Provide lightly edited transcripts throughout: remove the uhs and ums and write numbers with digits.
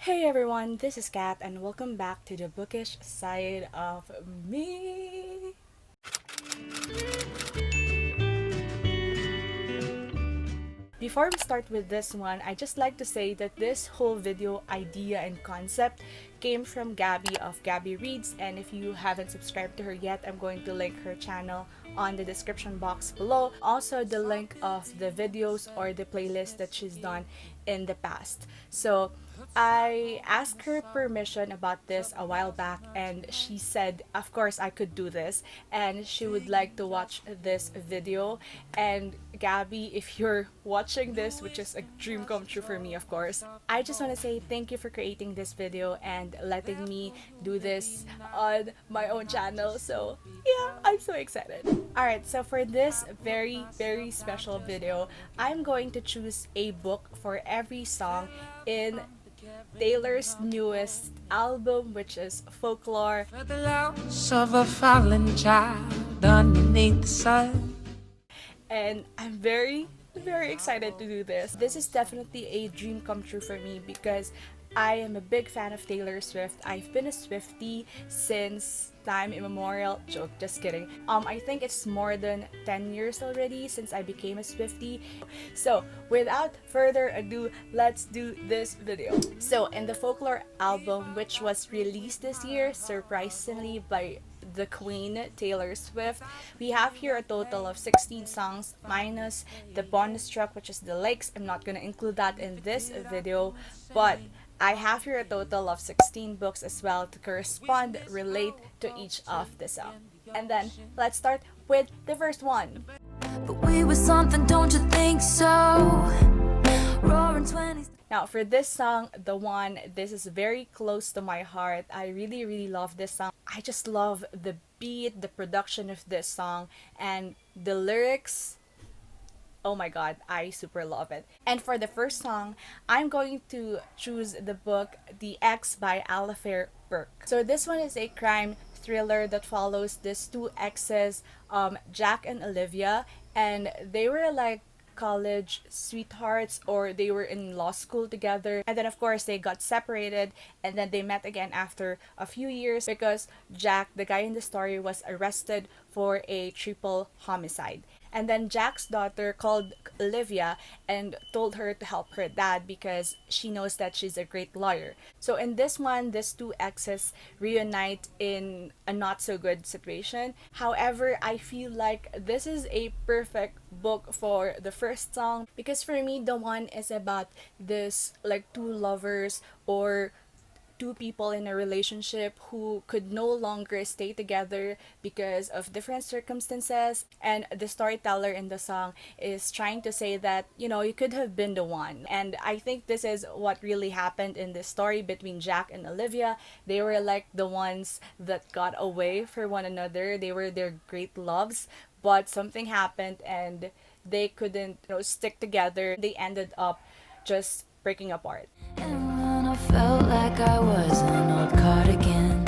Hey everyone, this is Kat and welcome back to the bookish side of me. Before we start with this one, I just like to say that this whole video idea and concept came from Gabby of Gabby Reads, and if you haven't subscribed to her yet, I'm going to link her channel on the description box below. Also the link of the videos or the playlist that she's done in the past. So I asked her permission about this a while back and she said of course I could do this and she would like to watch this video. And Gabby, if you're watching this, which is a dream come true for me of course, I just want to say thank you for creating this video and letting me do this on my own channel. So yeah, I'm so excited. Alright, so for this very special video, I'm going to choose a book for every song in Taylor's newest album, which is Folklore. For the loss of a fallen child underneath the sun. And I'm very excited to do this. This is definitely a dream come true for me because I am a big fan of Taylor Swift. I've been a Swiftie since time immemorial. Joke, just kidding. I think it's more than 10 years already since I became a Swiftie. So without further ado, let's do this video. So in the Folklore album, which was released this year, surprisingly by the Queen, Taylor Swift, we have here a total of 16 songs minus the bonus track, which is the Lakes. I'm not gonna include that in this video, but I have here a total of 16 books as well to correspond, relate to each of the songs. And then let's start with the first one. But we were something, don't you think so? Roaring 20s. Now for this song, the one, this is very close to my heart. I really love this song. I just love the beat, the production of this song, and the lyrics. Oh my god, I super love it. And for the first song, I'm going to choose the book The Ex by Alafair Burke. So this one is a crime thriller that follows these two exes, Jack and Olivia, and they were like college sweethearts, or they were in law school together, and then of course they got separated and then they met again after a few years because Jack, the guy in the story, was arrested for a triple homicide. And then Jack's daughter called Olivia and told her to help her dad because she knows that she's a great lawyer. So in this one, these two exes reunite in a not so good situation. However, I feel like this is a perfect book for the first song because for me, the one is about this like two lovers or two people in a relationship who could no longer stay together because of different circumstances, and the storyteller in the song is trying to say that, you know, you could have been the one. And I think this is what really happened in this story between Jack and Olivia. They were like the ones that got away for one another. They were their great loves, but something happened and they couldn't, you know, stick together. They ended up just breaking apart. I felt like I was an old cardigan.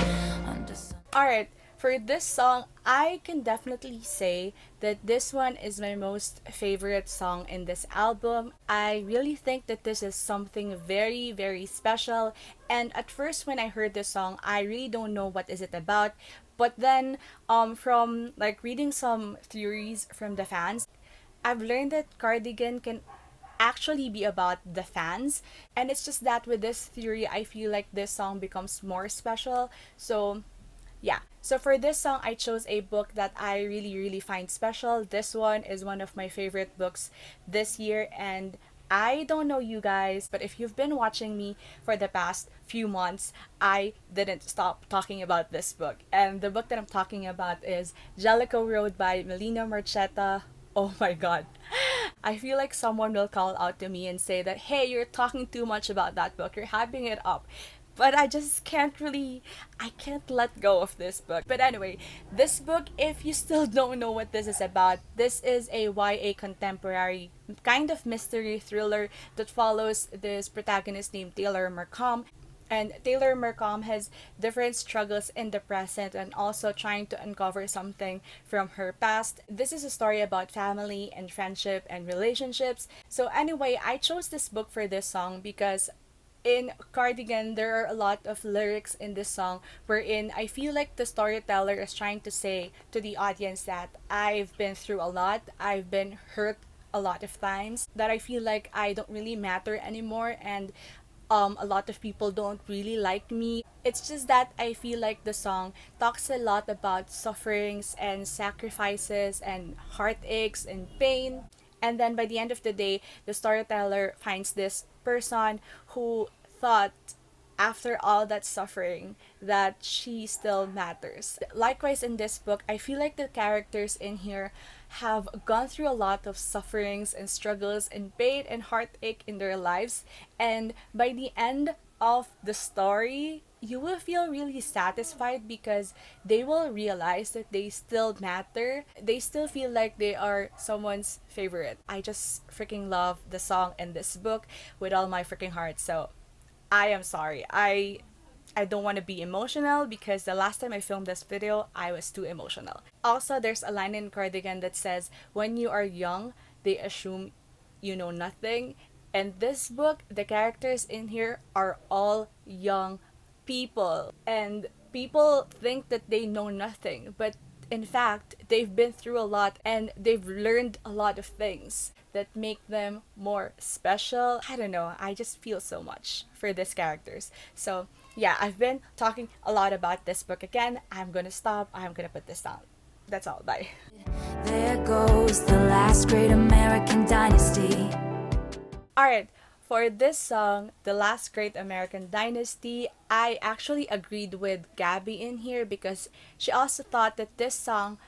Alright, for this song, I can definitely say that this one is my most favorite song in this album. I really think that this is something very special, and at first when I heard this song, I really don't know what is it about. But then from like reading some theories from the fans, I've learned that Cardigan can actually be about the fans, and it's just that with this theory I feel like this song becomes more special. So yeah, so for this song I chose a book that I really find special. This one is one of my favorite books this year, and I don't know you guys, but if you've been watching me for the past few months, I didn't stop talking about this book. And the book that I'm talking about is Jellicoe Road by Melina Marchetta. Oh my god. I feel like someone will call out to me and say that, hey, you're talking too much about that book, you're hyping it up. But I just I can't let go of this book. But anyway, this book, if you still don't know what this is about, this is a YA contemporary kind of mystery thriller that follows this protagonist named Taylor Markham. And Taylor Markham has different struggles in the present and also trying to uncover something from her past. This is a story about family and friendship and relationships. So anyway, I chose this book for this song because In Cardigan, there are a lot of lyrics in this song wherein I feel like the storyteller is trying to say to the audience that I've been through a lot, I've been hurt a lot of times, that I feel like I don't really matter anymore, and a lot of people don't really like me. It's just that I feel like the song talks a lot about sufferings and sacrifices and heartaches and pain. And then by the end of the day, the storyteller finds this person who thought after all that suffering that she still matters. Likewise in this book, I feel like the characters in here have gone through a lot of sufferings and struggles and pain and heartache in their lives, and by the end of the story, you will feel really satisfied because they will realize that they still matter. They still feel like they are someone's favorite. I just freaking love the song and this book with all my freaking heart. So I am sorry. I don't want to be emotional because the last time I filmed this video, I was too emotional. Also, there's a line in Cardigan that says, "When you are young, they assume you know nothing." And this book, the characters in here are all young people. And people think that they know nothing, but in fact, they've been through a lot and they've learned a lot of things that make them more special. I don't know, I just feel so much for these characters. So, yeah, I've been talking a lot about this book again. I'm gonna stop. I'm gonna put this down. That's all. Bye. There goes the last great American dynasty. Alright, for this song, The Last Great American Dynasty, I actually agreed with Gabby in here because she also thought that this song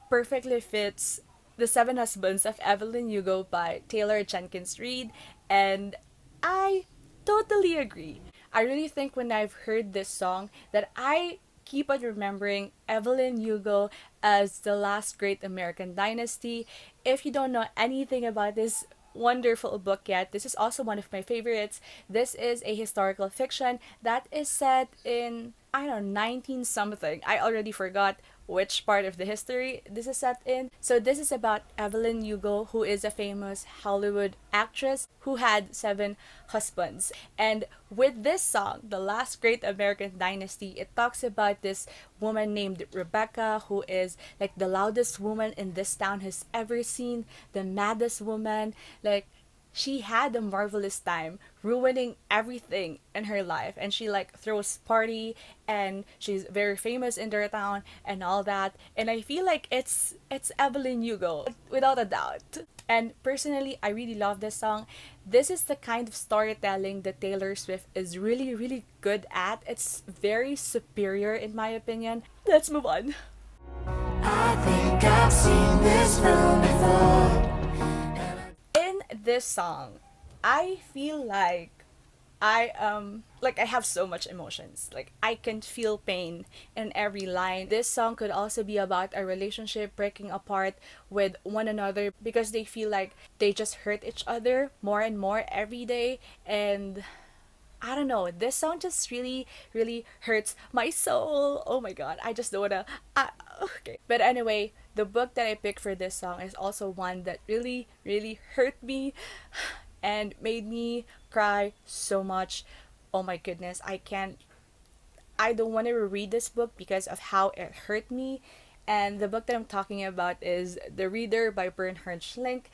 perfectly fits The Seven Husbands of Evelyn Hugo by Taylor Jenkins Reid, and I totally agree. I really think when I've heard this song that I keep on remembering Evelyn Hugo as The Last Great American Dynasty. If you don't know anything about this wonderful book yet, this is also one of my favorites. This is a historical fiction that is set in, I don't know, 19 something. I already forgot which part of the history this is set in. So this is about Evelyn Hugo, who is a famous Hollywood actress who had 7 husbands. And with this song, The Last Great American Dynasty, it talks about this woman named Rebecca, who is like the loudest woman in this town has ever seen, the maddest woman. Like, she had a marvelous time ruining everything in her life, and she like throws party and she's very famous in their town and all that, and I feel like it's Evelyn Hugo without a doubt. And personally, I really love this song. This is the kind of storytelling that Taylor Swift is really, really good at. It's very superior in my opinion. Let's move on. I think I've seen this film before. In this song, I feel like I have so much emotions. Like, I can feel pain in every line. This song could also be about a relationship breaking apart with one another because they feel like they just hurt each other more and more every day. And I don't know, this song just really, really hurts my soul. Oh my god, I just don't wanna. Okay. But anyway, the book that I picked for this song is also one that really, really hurt me and made me cry so much. Oh my goodness, I don't want to reread this book because of how it hurt me. And the book that I'm talking about is The Reader by Bernhard Schlink.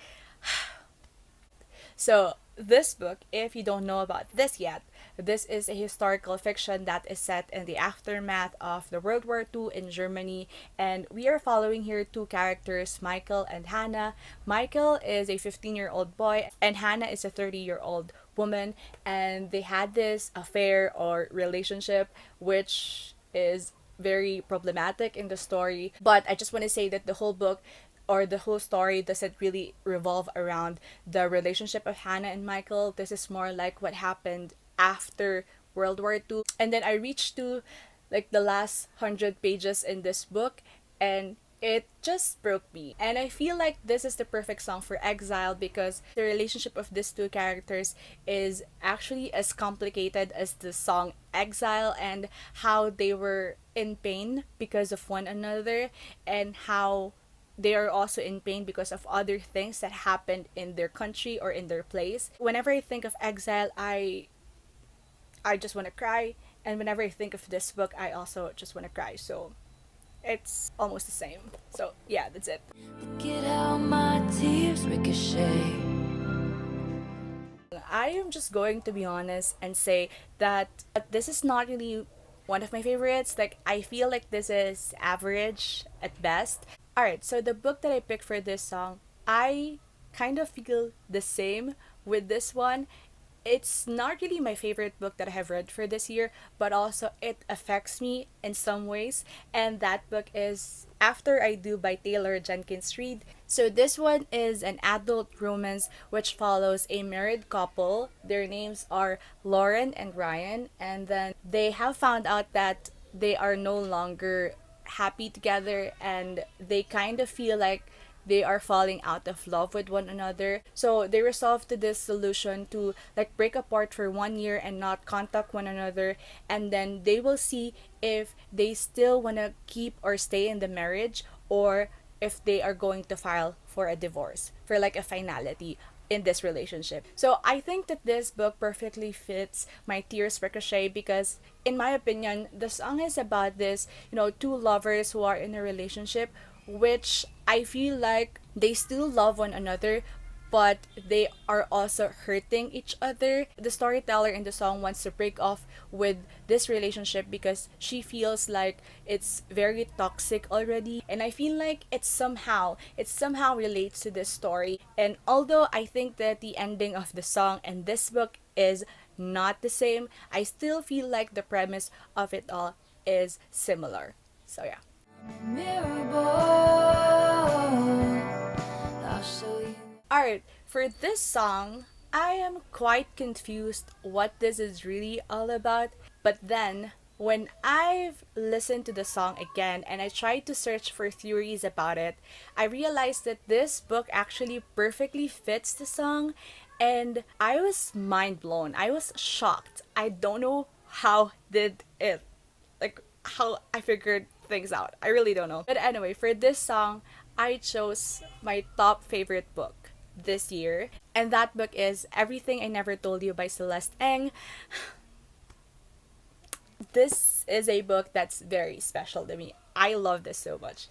So, this book, if you don't know about this yet, this is a historical fiction that is set in the aftermath of the World War II in Germany, and we are following here 2 characters, Michael and Hannah. Michael is a 15-year-old boy, and Hannah is a 30-year-old woman, and they had this affair or relationship, which is very problematic in the story. But I just want to say that the whole book or the whole story doesn't really revolve around the relationship of Hannah and Michael. This is more like what happened after World War II. And then I reached to like the last 100 pages in this book, and it just broke me. And I feel like this is the perfect song for Exile because the relationship of these 2 characters is actually as complicated as the song Exile, and how they were in pain because of one another, and how they are also in pain because of other things that happened in their country or in their place. Whenever I think of Exile, I I just want to cry. And whenever I think of this book, I also just want to cry. So it's almost the same. So yeah, that's it. Get how my tears ricochet. I am just going to be honest and say that this is not really one of my favorites. Like, I feel like this is average at best. Alright, so the book that I picked for this song, I kind of feel the same with this one. It's not really my favorite book that I have read for this year, but also it affects me in some ways. And that book is After I Do by Taylor Jenkins Reid. So this one is an adult romance which follows a married couple. Their names are Lauren and Ryan, and then they have found out that they are no longer happy together, and they kind of feel like they are falling out of love with one another. So they resolve to this solution to like break apart for 1 year and not contact one another, and then they will see if they still want to keep or stay in the marriage, or if they are going to file for a divorce, for like a finality in this relationship. So I think that this book perfectly fits my Tears Ricochet, because in my opinion, the song is about this, two lovers who are in a relationship, which I feel like they still love one another, but they are also hurting each other. The storyteller in the song wants to break off with this relationship because she feels like it's very toxic already. And I feel like it somehow relates to this story. And although I think that the ending of the song and this book is not the same, I still feel like the premise of it all is similar. So yeah. Alright, for this song, I am quite confused what this is really all about. But then, when I've listened to the song again and I tried to search for theories about it, I realized that this book actually perfectly fits the song, and I was mind blown. I was shocked. I don't know how did it, like, how I figured things out. I really don't know. But anyway, for this song, I chose my top favorite book this year, and that book is Everything I Never Told You by Celeste Ng. This is a book that's very special to me. I love this so much.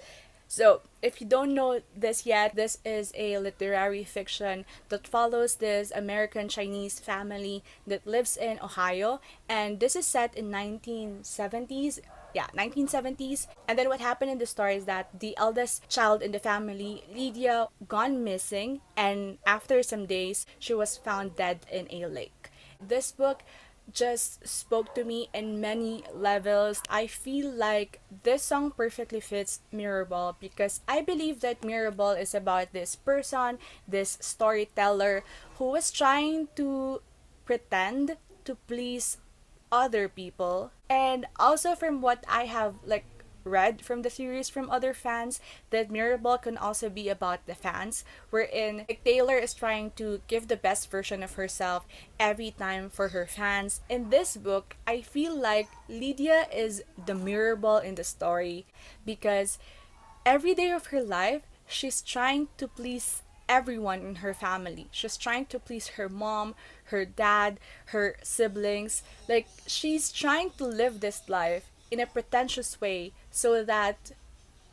So, if you don't know this yet, this is a literary fiction that follows this American Chinese family that lives in Ohio, and this is set in 1970s. Yeah, 1970s. And then what happened in the story is that the eldest child in the family, Lydia, gone missing, and after some days, she was found dead in a lake. This book just spoke to me in many levels. I feel like this song perfectly fits Mirrorball, because I believe that Mirrorball is about this person, this storyteller, who was trying to pretend to please other people. And also, from what I have read from the theories from other fans, that Mirrorball can also be about the fans, wherein Taylor is trying to give the best version of herself every time for her fans. In this book, I feel like Lydia is the Mirrorball in the story, because every day of her life, she's trying to please everyone in her family. She's trying to please her mom, her dad, her siblings. Like, she's trying to live this life in a pretentious way so that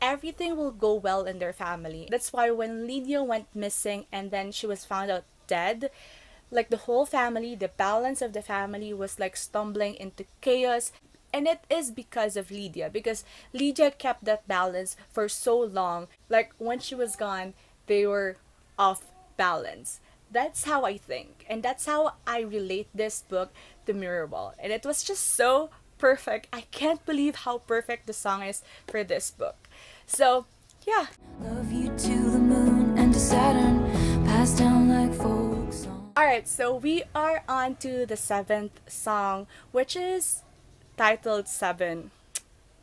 everything will go well in their family. That's why when Lydia went missing and then she was found out dead, like, the whole family, the balance of the family was like stumbling into chaos. And it is because of Lydia, because Lydia kept that balance for so long. Like, when she was gone, they were off balance. That's how I think, and that's how I relate this book to Mirrorball. And it was just so perfect. I can't believe how perfect the song is for this book. So, yeah. Love you to the moon and to Saturn, passed down like folk song. Alright, so we are on to the 7th song, which is titled 7.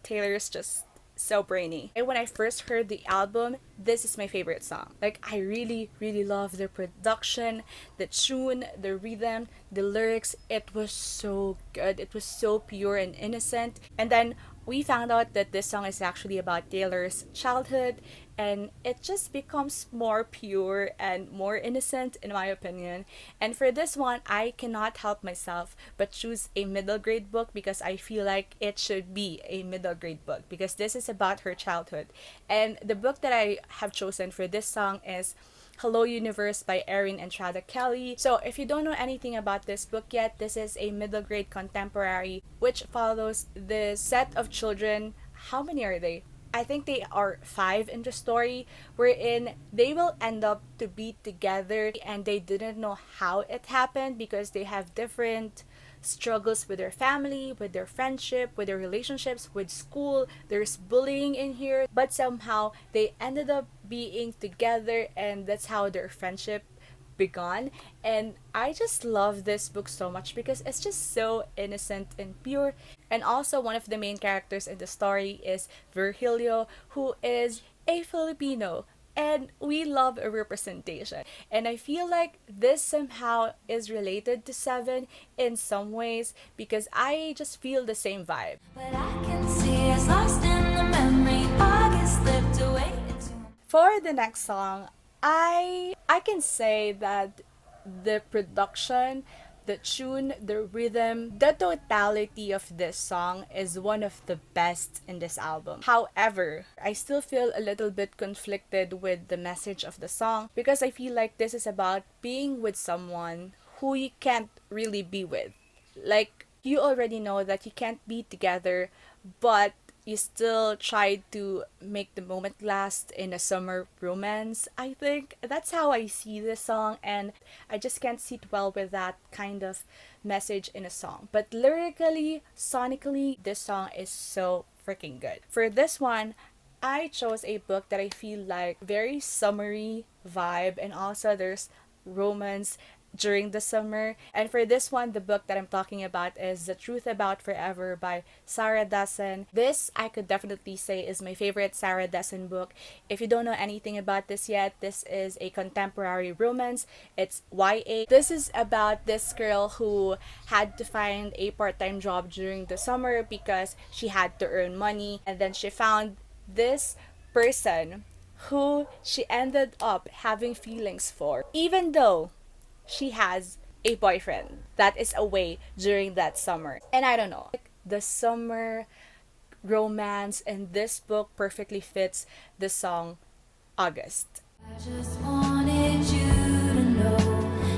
Taylor's just so brainy. And when I first heard the album, this is my favorite song. Like, I really, really love the production, the tune, the rhythm, the lyrics, it was so good. It was so pure and innocent. And then we found out that this song is actually about Taylor's childhood, and it just becomes more pure and more innocent in my opinion. And for this one, I cannot help myself but choose a middle grade book because I feel like it should be a middle grade book because this is about her childhood. And the book that I have chosen for this song is Hello Universe by Erin and Trada Kelly. So if you don't know anything about this book yet, this is a middle grade contemporary which follows this set of children. How many are they? I think they are 5 in the story, wherein they will end up to be together and they didn't know how it happened because they have different struggles with their family, with their friendship, with their relationships, with school. There's bullying in here, but somehow they ended up being together, and that's how their friendship begun. And I just love this book so much because it's just so innocent and pure. And also, one of the main characters in the story is Virgilio, who is a Filipino, and we love a representation. And I feel like this somehow is related to Seven in some ways because I just feel the same vibe. But I can see us lost in the memory. August slipped away into For the next song, I can say that the production, the tune, the rhythm, the totality of this song is one of the best in this album. However, I still feel a little bit conflicted with the message of the song because I feel like this is about being with someone who you can't really be with. Like, you already know that you can't be together, but you still try to make the moment last in a summer romance. I think that's how I see this song, and I just can't sit well with that kind of message in a song. But lyrically, sonically, this song is so freaking good. For this one, I chose a book that I feel like very summery vibe, and also there's romance during the summer. And for this one, the book that I'm talking about is The Truth About Forever by Sarah Dessen. This, I could definitely say, is my favorite Sarah Dessen book. If you don't know anything about this yet, this is a contemporary romance. It's YA. This is about this girl who had to find a part-time job during the summer because she had to earn money, and then she found this person who she ended up having feelings for, even though she has a boyfriend that is away during that summer. And I don't know, like, the summer romance in this book perfectly fits the song August. I just wanted you to know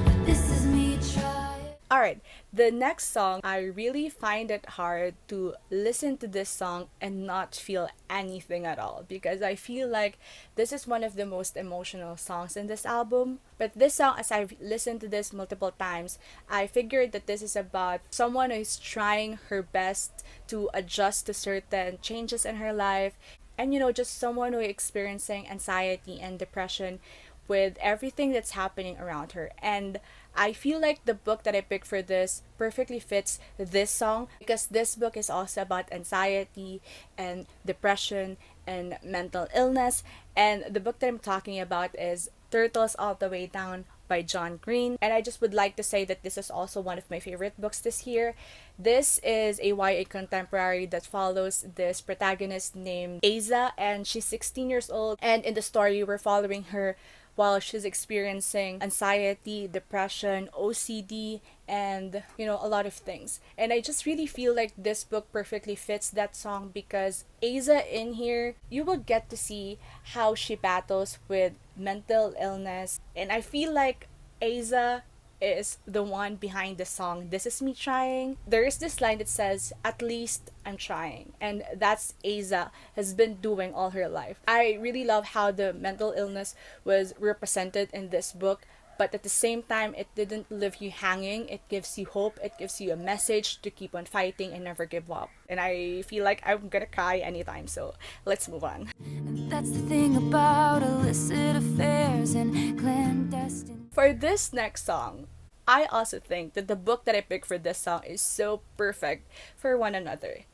that this is me trying. Alright, the next song, I really find it hard to listen to this song and not feel anything at all because I feel like this is one of the most emotional songs in this album. But this song, as I've listened to this multiple times, I figured that this is about someone who is trying her best to adjust to certain changes in her life, and just someone who is experiencing anxiety and depression with everything that's happening around her. And I feel like the book that I picked for this perfectly fits this song because this book is also about anxiety and depression and mental illness. And the book that I'm talking about is Turtles All the Way Down by John Green. And I just would like to say that this is also one of my favorite books this year. This is a YA contemporary that follows this protagonist named Asa, and she's 16 years old. And in the story, we're following her while she's experiencing anxiety, depression, OCD, and a lot of things. And I just really feel like this book perfectly fits that song because Asa in here, you will get to see how she battles with mental illness. And I feel like Asa is the one behind the song This Is Me Trying. There is this line that says, "At least I'm trying." And that's Asa has been doing all her life. I really love how the mental illness was represented in this book, but at the same time, it didn't leave you hanging. It gives you hope. It gives you a message to keep on fighting and never give up. And I feel like I'm gonna cry anytime, so let's move on. And that's the thing about illicit affairs and clandestine. For this next song, I also think that the book that I picked for this song is so perfect for one another.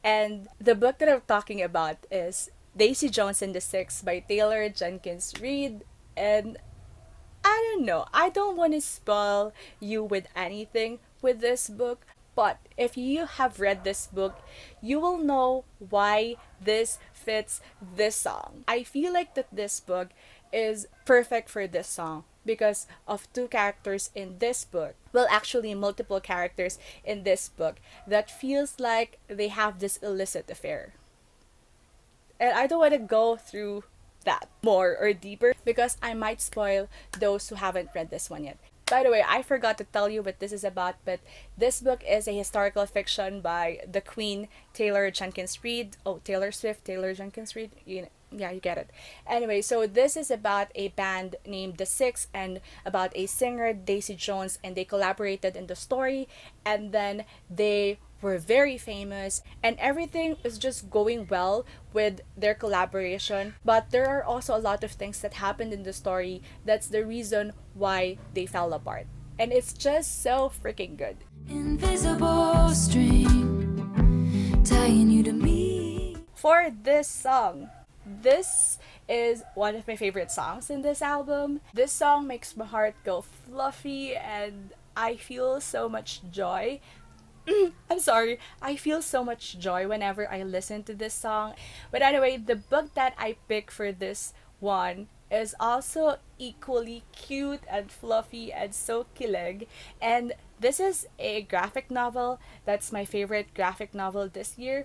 And the book that I'm talking about is Daisy Jones and the Six by Taylor Jenkins Reid. And I don't know. I don't want to spoil you with anything with this book, but if you have read this book, you will know why this fits this song. I feel like that this book is perfect for this song because of two characters in this book. Well, actually, multiple characters in this book that feels like they have this illicit affair. And I don't want to go through that more or deeper because I might spoil those who haven't read this one yet. By the way, I forgot to tell you what this is about, but this book is a historical fiction by the Queen, Taylor Jenkins Reid. Oh, Taylor Swift, Taylor Jenkins Reid. Yeah, you get it. Anyway, so this is about a band named The Six and about a singer, Daisy Jones, and they collaborated in the story, and then they were very famous and everything is just going well with their collaboration, but there are also a lot of things that happened in the story that's the reason why they fell apart, and it's just so freaking good. Invisible string tying you to me. For this song, this is one of my favorite songs in this album. This song makes my heart go fluffy and I feel so much joy. I'm sorry, I feel so much joy whenever I listen to this song. But anyway, the book that I picked for this one is also equally cute and fluffy and so kilig. And this is a graphic novel. That's my favorite graphic novel this year.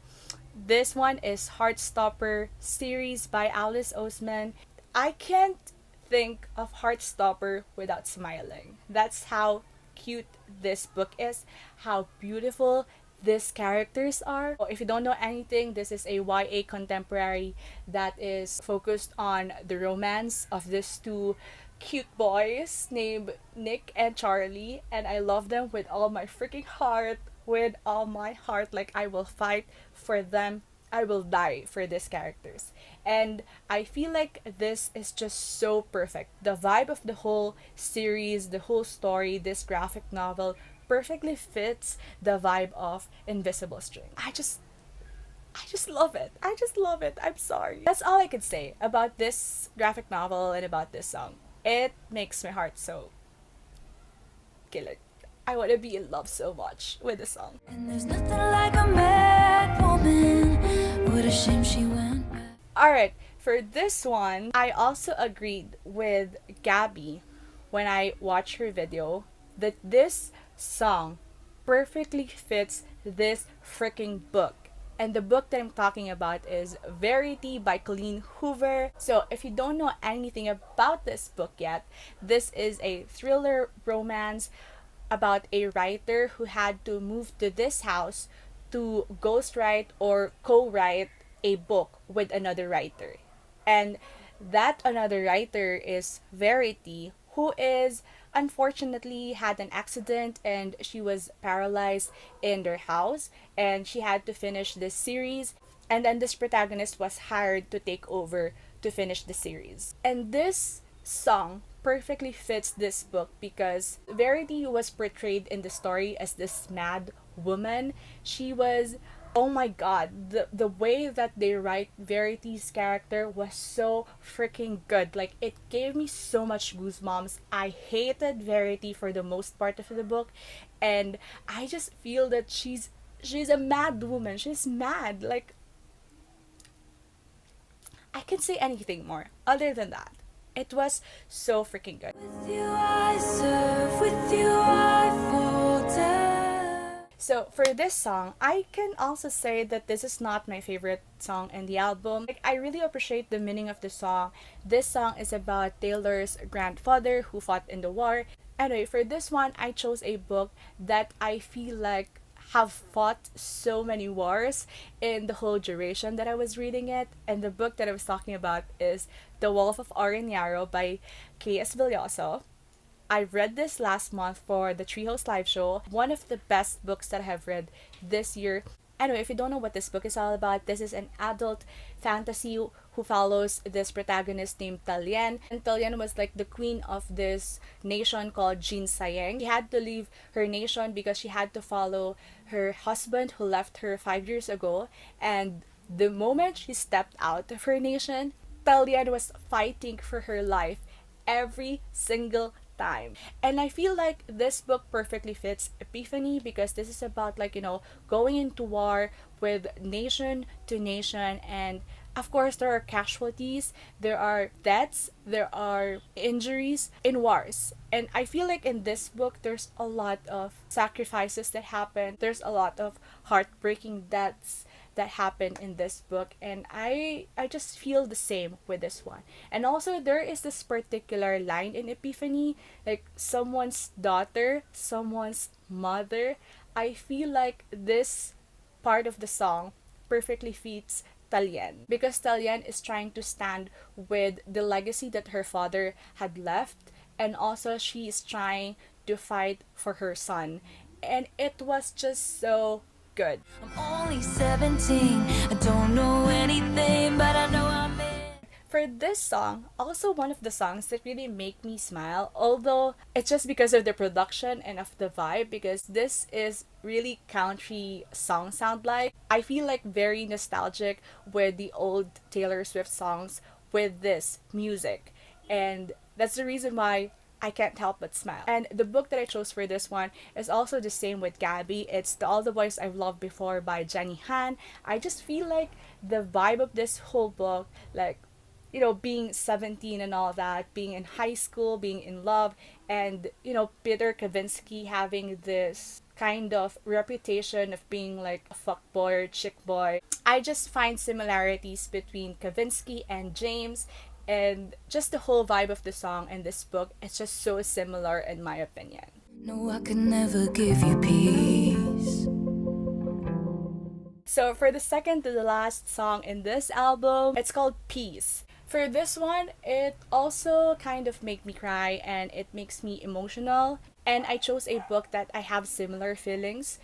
This one is Heartstopper series by Alice Oseman. I can't think of Heartstopper without smiling. That's how cute this book is, how beautiful these characters are. If you don't know anything, this is a YA contemporary that is focused on the romance of these two cute boys named Nick and Charlie, and I love them with all my freaking heart, with all my heart. Like, I will fight for them. I will die for these characters. And I feel like this is just so perfect. The vibe of the whole series, the whole story, this graphic novel perfectly fits the vibe of Invisible String. I just love it. I just love it. I'm sorry. That's all I could say about this graphic novel and about this song. It makes my heart so killing. I want to be in love so much with the song. And there's nothing like a mad woman. What a shame she went back. Alright, for this one, I also agreed with Gabby when I watched her video that this song perfectly fits this freaking book. And the book that I'm talking about is Verity by Colleen Hoover. So if you don't know anything about this book yet, this is a thriller romance about a writer who had to move to this house to ghostwrite or co-write a book with another writer. And that another writer is Verity, who is unfortunately had an accident and she was paralyzed in their house and she had to finish this series, and then this protagonist was hired to take over to finish the series. And this song perfectly fits this book because Verity was portrayed in the story as this mad woman. She was, oh my god, the way that they write Verity's character was so freaking good. Like, it gave me so much goosebumps. I hated Verity for the most part of the book, and I just feel that she's a mad woman. She's mad. Like, I can say anything more other than that. It was so freaking good. With you I serve, with you I falter. So for this song, I can also say that this is not my favorite song in the album. Like, I really appreciate the meaning of the song. This song is about Taylor's grandfather who fought in the war. Anyway, for this one, I chose a book that I feel like have fought so many wars in the whole duration that I was reading it. And the book that I was talking about is The Wolf of Aranyaro by K.S. Villoso. I read this last month for the TRIHOES live show. One of the best books that I have read this year. Anyway, if you don't know what this book is all about, this is an adult fantasy who follows this protagonist named Talien. And Talien was like the queen of this nation called Jin Sayeng. She had to leave her nation because she had to follow her husband who left her 5 years ago. And the moment she stepped out of her nation, Talien was fighting for her life every single time. And I feel like this book perfectly fits Epiphany because this is about, like, going into war with nation to nation, and of course there are casualties, there are deaths, there are injuries in wars. And I feel like in this book there's a lot of sacrifices that happen. There's a lot of heartbreaking deaths that happen in this book, and I just feel the same with this one. And also there is this particular line in Epiphany, like someone's daughter, someone's mother. I feel like this part of the song perfectly fits Talien because Talien is trying to stand with the legacy that her father had left, and also she is trying to fight for her son. And it was just so good. I'm only 17, I don't know anything, but I know I'm in. For this song, also one of the songs that really make me smile, although it's just because of the production and of the vibe, because this is really country song sound like. I feel like very nostalgic with the old Taylor Swift songs with this music. And that's the reason why I can't help but smile. And the book that I chose for this one is also the same with Gabby. It's All the Boys I've Loved Before by Jenny Han. I just feel like the vibe of this whole book, like, being 17 and all that, being in high school, being in love, and, Peter Kavinsky having this kind of reputation of being like a fuckboy or chick boy. I just find similarities between Kavinsky and James, and just the whole vibe of the song and this book, it's just so similar in my opinion. No, I can never give you peace. So for the second to the last song in this album, it's called Peace. For this one, it also kind of make me cry and it makes me emotional. And I chose a book that I have similar feelings.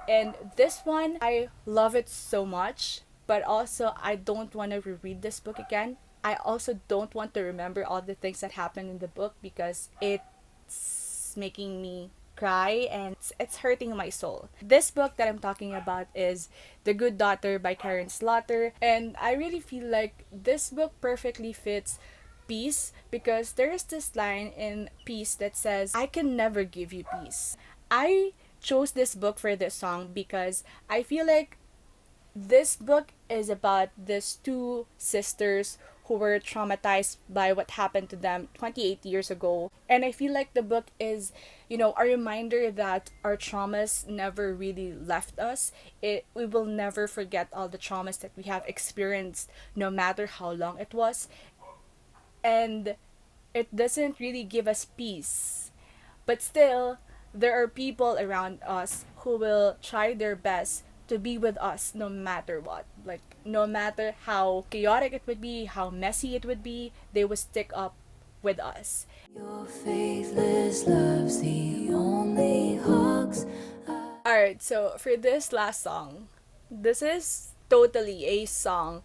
And this one, I love it so much, but also I don't want to reread this book again. I also don't want to remember all the things that happened in the book because it's making me cry and it's hurting my soul. This book that I'm talking about is The Good Daughter by Karen Slaughter, and I really feel like this book perfectly fits Peace because there is this line in Peace that says, "I can never give you peace." I chose this book for this song because I feel like this book is about these two sisters who were traumatized by what happened to them 28 years ago. And I feel like the book is, a reminder that our traumas never really left us. We will never forget all the traumas that we have experienced, no matter how long it was. And it doesn't really give us peace. But still, there are people around us who will try their best to be with us no matter what. Like, no matter how chaotic it would be, how messy it would be, they will stick up with us. Your faithless love's the only hugs. Alright, so for this last song, this is totally a song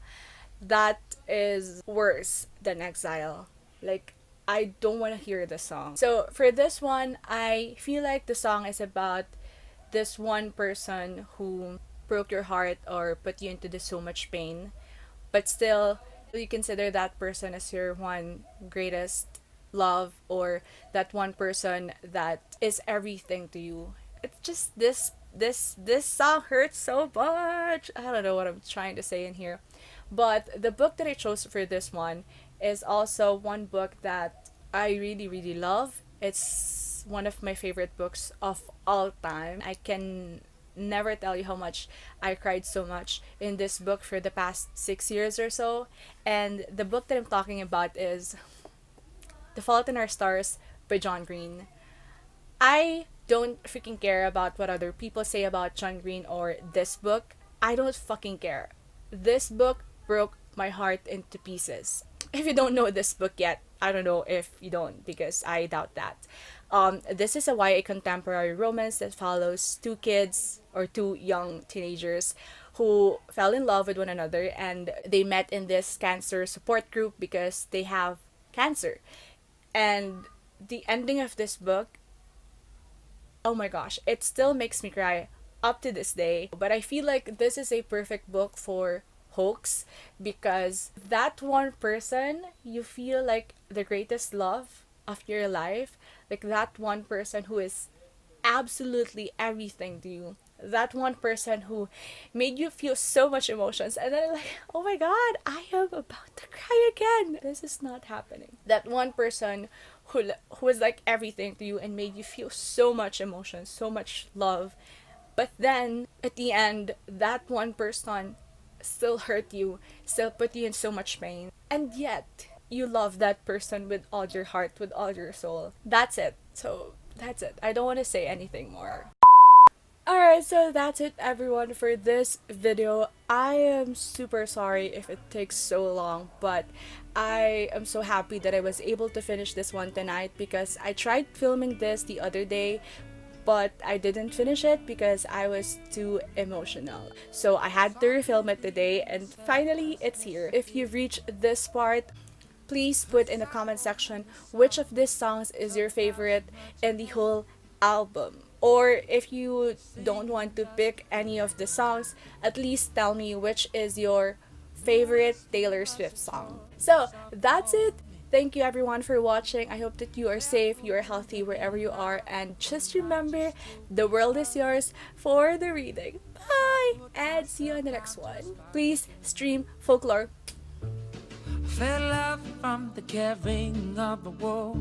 that is worse than Exile. Like, I don't want to hear the song. So for this one, I feel like the song is about this one person who broke your heart or put you into so much pain, but still you consider that person as your one greatest love, or that one person that is everything to you. It's just this song hurts so much. I don't know what I'm trying to say in here. But the book that I chose for this one is also one book that I really, really love. It's one of my favorite books of all time. I can never tell you how much I cried so much in this book for the past 6 years or so. And the book that I'm talking about is The Fault in Our Stars by John Green. I don't freaking care about what other people say about John Green or this book. I don't fucking care. This book broke my heart into pieces. If you don't know this book yet, I don't know if you don't, because I doubt that. This is a YA contemporary romance that follows two kids or two young teenagers who fell in love with one another, and they met in this cancer support group because they have cancer. And the ending of this book, oh my gosh, it still makes me cry up to this day. But I feel like this is a perfect book for hoax because that one person you feel like the greatest love of your life, like that one person who is absolutely everything to you, that one person who made you feel so much emotions, and then like, oh my god, I am about to cry again, this is not happening. That one person who was like everything to you and made you feel so much emotion, so much love, but then at the end that one person still hurt you, still put you in so much pain, and yet you love that person with all your heart, with all your soul. That's it. So that's it. I don't want to say anything more. Alright, so that's it everyone for this video. I am super sorry if it takes so long, but I am so happy that I was able to finish this one tonight, because I tried filming this the other day, but I didn't finish it because I was too emotional. So I had to refilm it today, and finally it's here. If you've reached this part, please put in the comment section which of these songs is your favorite in the whole album. Or if you don't want to pick any of the songs, at least tell me which is your favorite Taylor Swift song. So that's it. Thank you everyone for watching. I hope that you are safe, you are healthy wherever you are, and just remember, the world is yours for the reading. Bye! And see you on the next one. Please stream folklore. Fell out from the carrying of the wall.